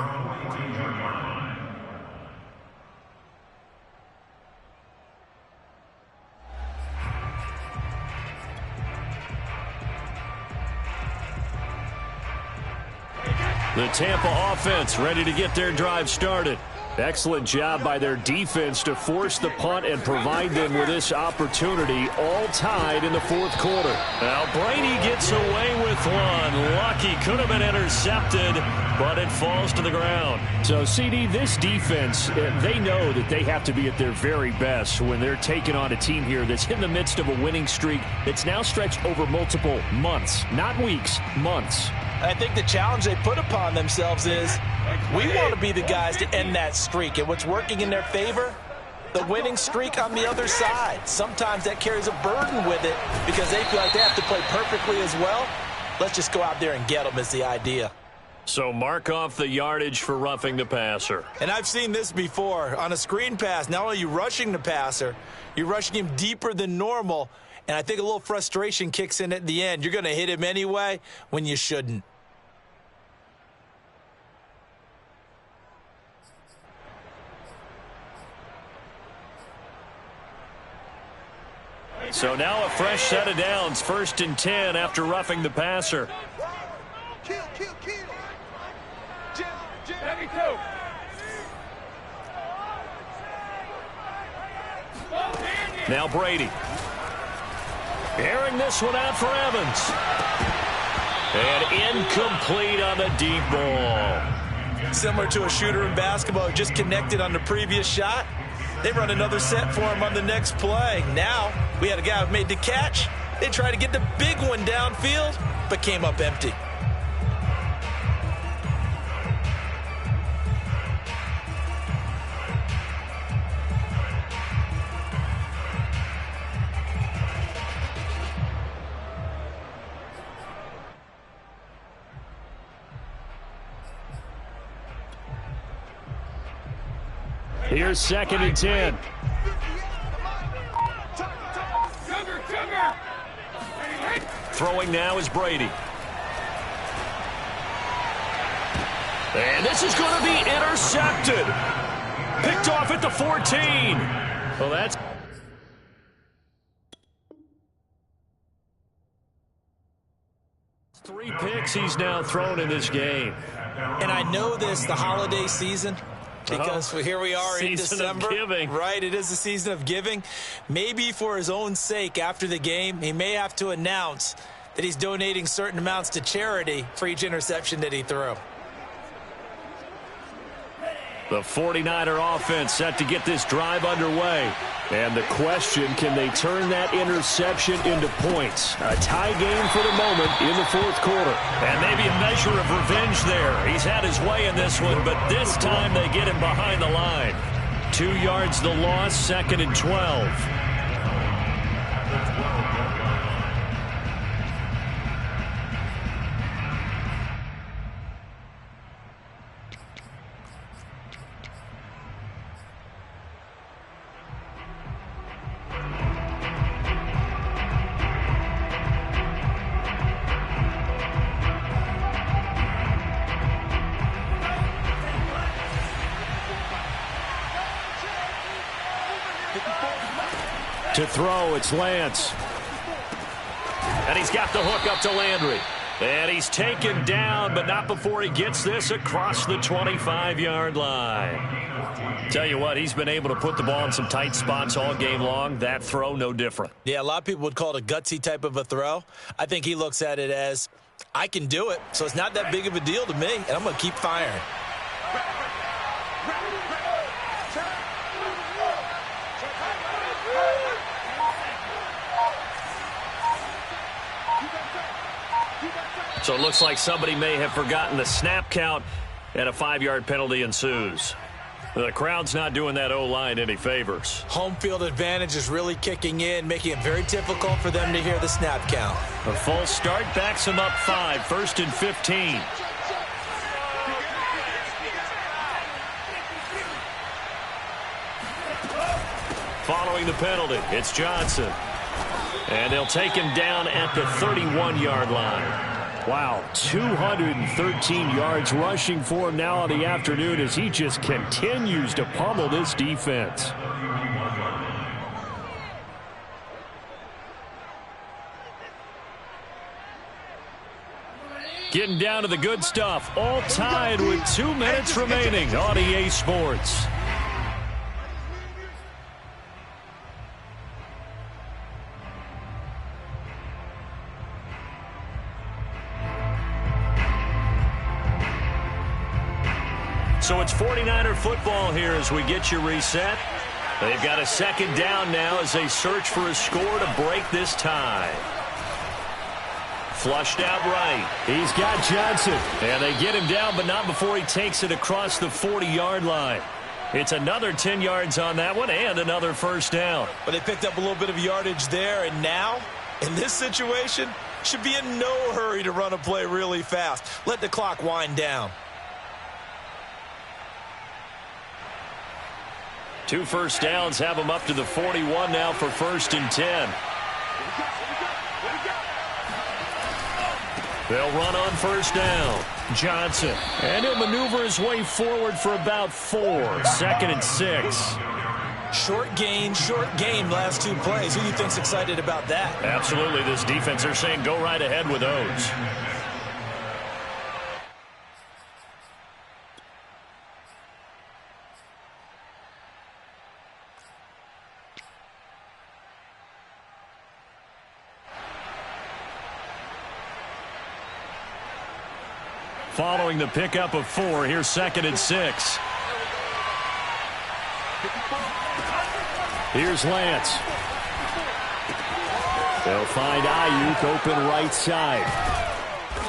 The Tampa offense ready to get their drive started. Excellent job by their defense to force the punt and provide them with this opportunity, all tied in the fourth quarter. Now Brady gets away with one. Lucky, could have been intercepted, but it falls to the ground. So, CD, this defense, they know that they have to be at their very best when they're taking on a team here that's in the midst of a winning streak that's now stretched over multiple months, not weeks, months. I think the challenge they put upon themselves is we want to be the guys to end that streak. And what's working in their favor? The winning streak on the other side. Sometimes that carries a burden with it because they feel like they have to play perfectly as well. Let's just go out there and get them is the idea. So mark off the yardage for roughing the passer. And I've seen this before. On a screen pass, not only are you rushing the passer, you're rushing him deeper than normal. And I think a little frustration kicks in at the end. You're going to hit him anyway when you shouldn't. So now a fresh set of downs, 1st and 10 after roughing the passer. Now Brady. Airing this one out for Evans. And incomplete on the deep ball. Similar to a shooter in basketball who just connected on the previous shot. They run another set for him on the next play. Now we had a guy who made the catch. They tried to get the big one downfield, but came up empty. Here's 2nd and 10. Throwing now is Brady. And this is going to be intercepted. Picked off at the 14. Well, that's... Three picks he's now thrown in this game. And I know this, the holiday season, because here we are in December. Season of giving. Right, it is the season of giving. Maybe for his own sake after the game, he may have to announce that he's donating certain amounts to charity for each interception that he threw. The 49er offense set to get this drive underway. And the question, can they turn that interception into points? A tie game for the moment in the 4th quarter. And maybe a measure of revenge there. He's had his way in this one, but this time they get him behind the line. 2 yards the loss, 2nd and 12. To throw, it's Lance. And he's got the hook up to Landry. And he's taken down, but not before he gets this across the 25-yard line. Tell you what, he's been able to put the ball in some tight spots all game long. That throw, no different. Yeah, a lot of people would call it a gutsy type of a throw. I think he looks at it as, I can do it, so it's not that big of a deal to me, and I'm going to keep firing. So it looks like somebody may have forgotten the snap count, and a 5-yard penalty ensues. The crowd's not doing that O-line any favors. Home field advantage is really kicking in, making it very difficult for them to hear the snap count. A false start backs them up 5, 1st and 15. Following the penalty, it's Johnson. And they'll take him down at the 31-yard line. Wow, 213 yards rushing for him now on the afternoon as he just continues to pummel this defense. Getting down to the good stuff, all tied with 2 minutes remaining on EA Sports. So it's 49er football here as we get you reset. They've got a 2nd down now as they search for a score to break this tie. Flushed out right. He's got Johnson. And they get him down, but not before he takes it across the 40-yard line. It's another 10 yards on that one and another 1st down. But they picked up a little bit of yardage there, and now, in this situation, should be in no hurry to run a play really fast. Let the clock wind down. 2 1st downs have them up to the 41 now for 1st and 10. They'll run on 1st down. Johnson. And he'll maneuver his way forward for about 4. 2nd and 6. Short game last 2 plays. Who do you think's excited about that? Absolutely. This defense, they're saying go right ahead with those. following the pickup of 4. Here's 2nd and 6. Here's Lance. They'll find Ayuk open right side.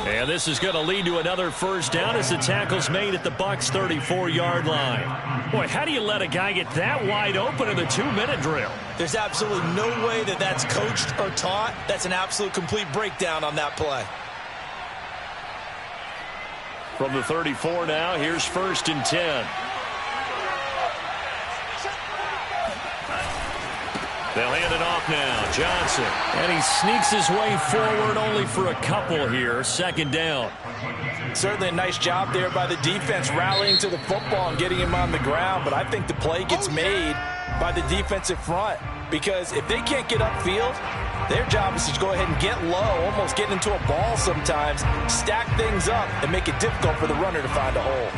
And this is going to lead to another first down as the tackle's made at the Bucs 34-yard line. Boy, how do you let a guy get that wide open in the 2-minute drill? There's absolutely no way that that's coached or taught. That's an absolute complete breakdown on that play. From the 34 now, here's 1st and 10. They'll hand it off now. Johnson. And he sneaks his way forward only for a couple here. 2nd down. Certainly a nice job there by the defense rallying to the football and getting him on the ground. But I think the play gets made by the defensive front. Because if they can't get upfield, their job is to go ahead and get low, almost get into a ball sometimes, stack things up, and make it difficult for the runner to find a hole.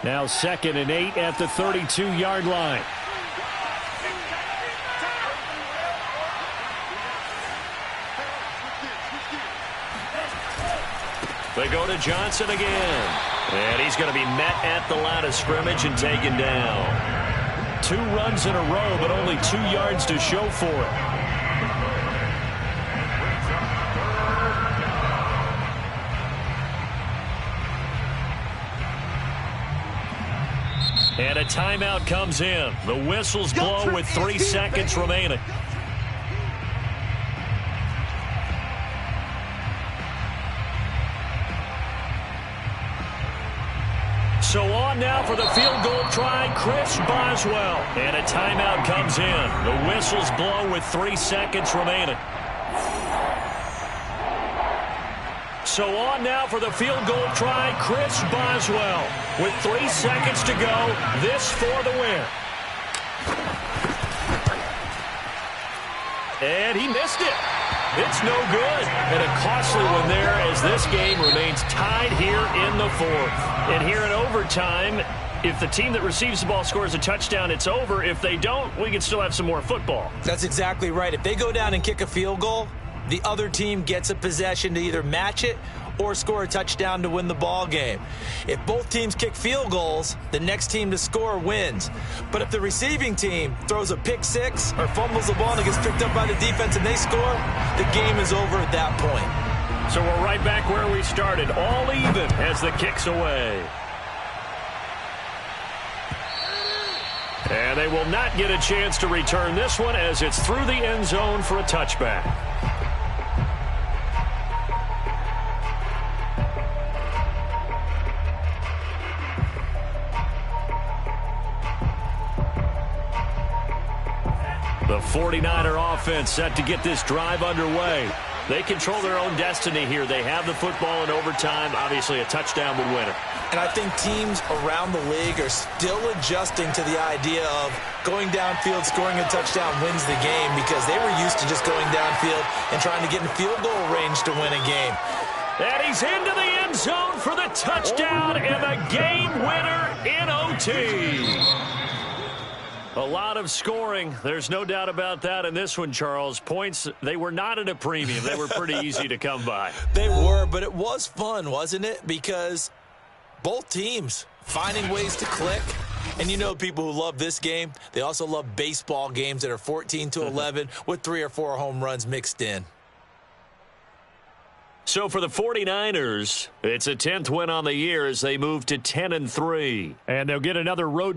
Now 2nd and 8 at the 32-yard line. They go to Johnson again. And he's going to be met at the line of scrimmage and taken down. 2 runs in a row, but only 2 yards to show for it. And a timeout comes in. The whistles blow with 3 seconds remaining. So on now for the field goal try, Chris Boswell. And a timeout comes in. The whistles blow with 3 seconds remaining. So on now for the field goal try, Chris Boswell. With 3 seconds to go, this for the win. And he missed it. It's no good. And a costly one there as this game remains tied here in the 4th. And here in overtime, if the team that receives the ball scores a touchdown, it's over. If they don't, we can still have some more football. That's exactly right. If they go down and kick a field goal, the other team gets a possession to either match it or score a touchdown to win the ball game. If both teams kick field goals, the next team to score wins. But if the receiving team throws a pick 6 or fumbles the ball and it gets picked up by the defense and they score, the game is over at that point. So we're right back where we started, all even as the kick's away. And they will not get a chance to return this one as it's through the end zone for a touchback. The 49er offense set to get this drive underway. They control their own destiny here. They have the football in overtime. Obviously, a touchdown would win it. And I think teams around the league are still adjusting to the idea of going downfield, scoring a touchdown wins the game because they were used to just going downfield and trying to get in field goal range to win a game. And he's into the end zone for the touchdown and the game winner in OT. A lot of scoring. There's no doubt about that in this one, Charles. Points, they were not at a premium. They were pretty easy to come by. They were, but it was fun, wasn't it? Because both teams finding ways to click. And you know people who love this game, they also love baseball games that are 14-11 with 3 or 4 home runs mixed in. So for the 49ers, it's a 10th win on the year as they move to 10-3. And they'll get another road